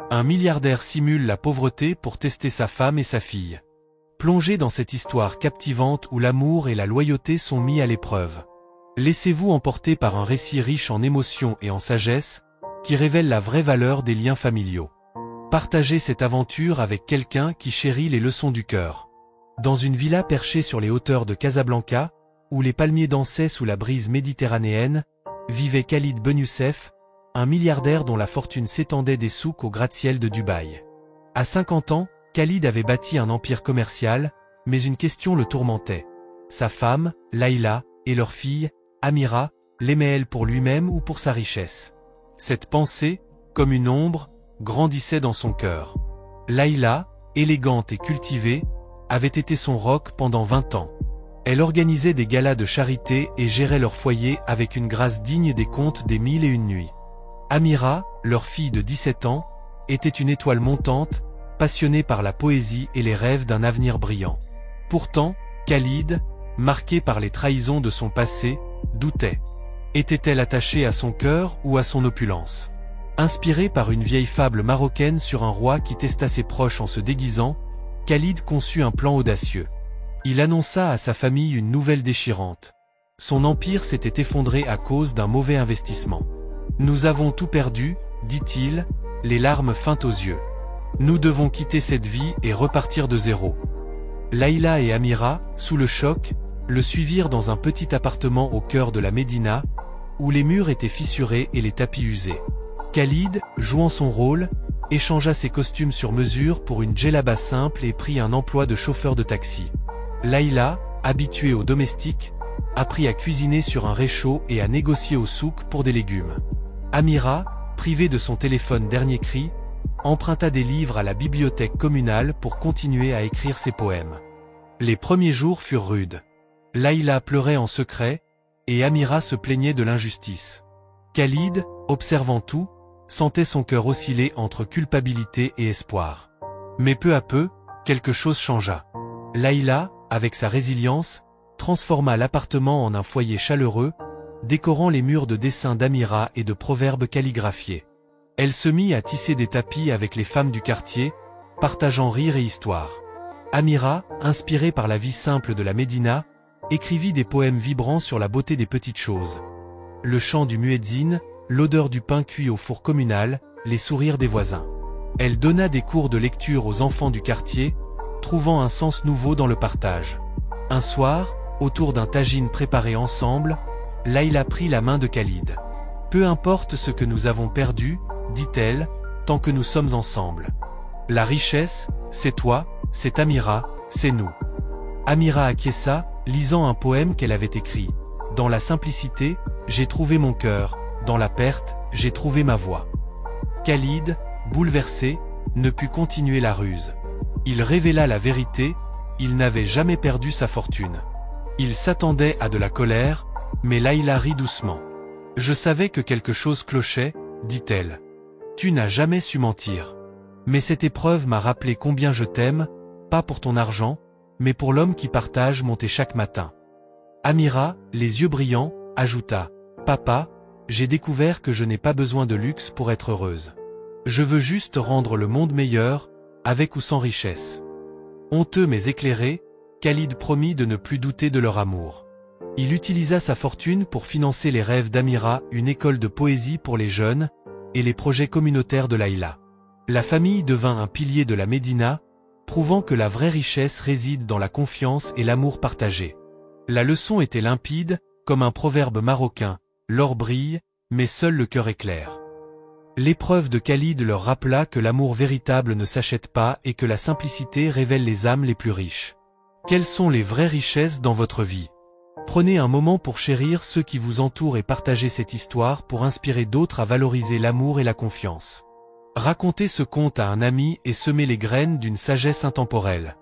Un milliardaire simule la pauvreté pour tester sa femme et sa fille. Plongez dans cette histoire captivante où l'amour et la loyauté sont mis à l'épreuve. Laissez-vous emporter par un récit riche en émotions et en sagesse, qui révèle la vraie valeur des liens familiaux. Partagez cette aventure avec quelqu'un qui chérit les leçons du cœur. Dans une villa perchée sur les hauteurs de Casablanca, où les palmiers dansaient sous la brise méditerranéenne, vivait Khalid Benyoussef, un milliardaire dont la fortune s'étendait des souks au gratte-ciel de Dubaï. À 50 ans, Khalid avait bâti un empire commercial, mais une question le tourmentait. Sa femme, Laïla, et leur fille, Amira, l'aimait-elle pour lui-même ou pour sa richesse? Cette pensée, comme une ombre, grandissait dans son cœur. Laïla, élégante et cultivée, avait été son roc pendant 20 ans. Elle organisait des galas de charité et gérait leur foyer avec une grâce digne des contes des 1001 nuits. Amira, leur fille de 17 ans, était une étoile montante, passionnée par la poésie et les rêves d'un avenir brillant. Pourtant, Khalid, marqué par les trahisons de son passé, doutait. Était-elle attachée à son cœur ou à son opulence? Inspiré par une vieille fable marocaine sur un roi qui testa ses proches en se déguisant, Khalid conçut un plan audacieux. Il annonça à sa famille une nouvelle déchirante. Son empire s'était effondré à cause d'un mauvais investissement. « Nous avons tout perdu, dit-il, les larmes feintes aux yeux. Nous devons quitter cette vie et repartir de zéro. » Laïla et Amira, sous le choc, le suivirent dans un petit appartement au cœur de la Médina, où les murs étaient fissurés et les tapis usés. Khalid, jouant son rôle, échangea ses costumes sur mesure pour une djellaba simple et prit un emploi de chauffeur de taxi. Laïla, habituée aux domestiques, apprit à cuisiner sur un réchaud et à négocier au souk pour des légumes. Amira, privée de son téléphone dernier cri, emprunta des livres à la bibliothèque communale pour continuer à écrire ses poèmes. Les premiers jours furent rudes. Laïla pleurait en secret, et Amira se plaignait de l'injustice. Khalid, observant tout, sentait son cœur osciller entre culpabilité et espoir. Mais peu à peu, quelque chose changea. Laïla, avec sa résilience, transforma l'appartement en un foyer chaleureux, décorant les murs de dessins d'Amira et de proverbes calligraphiés. Elle se mit à tisser des tapis avec les femmes du quartier, partageant rire et histoire. Amira, inspirée par la vie simple de la Médina, écrivit des poèmes vibrants sur la beauté des petites choses. Le chant du muezzin, l'odeur du pain cuit au four communal, les sourires des voisins. Elle donna des cours de lecture aux enfants du quartier, trouvant un sens nouveau dans le partage. Un soir, autour d'un tagine préparé ensemble, Laïla prit la main de Khalid. « Peu importe ce que nous avons perdu, dit-elle, tant que nous sommes ensemble. La richesse, c'est toi, c'est Amira, c'est nous. » Amira acquiesça, lisant un poème qu'elle avait écrit. « Dans la simplicité, j'ai trouvé mon cœur, dans la perte, j'ai trouvé ma voix. » Khalid, bouleversé, ne put continuer la ruse. Il révéla la vérité, il n'avait jamais perdu sa fortune. Il s'attendait à de la colère, mais Laïla rit doucement. « Je savais que quelque chose clochait, dit-elle. Tu n'as jamais su mentir. Mais cette épreuve m'a rappelé combien je t'aime, pas pour ton argent, mais pour l'homme qui partage mon thé chaque matin. » Amira, les yeux brillants, ajouta « Papa, j'ai découvert que je n'ai pas besoin de luxe pour être heureuse. Je veux juste rendre le monde meilleur, avec ou sans richesse. » Honteux mais éclairé, Khalid promit de ne plus douter de leur amour. Il utilisa sa fortune pour financer les rêves d'Amira, une école de poésie pour les jeunes, et les projets communautaires de Laïla. La famille devint un pilier de la Médina, prouvant que la vraie richesse réside dans la confiance et l'amour partagé. La leçon était limpide, comme un proverbe marocain, l'or brille, mais seul le cœur est clair. L'épreuve de Khalid leur rappela que l'amour véritable ne s'achète pas et que la simplicité révèle les âmes les plus riches. Quelles sont les vraies richesses dans votre vie? Prenez un moment pour chérir ceux qui vous entourent et partagez cette histoire pour inspirer d'autres à valoriser l'amour et la confiance. Racontez ce conte à un ami et semez les graines d'une sagesse intemporelle.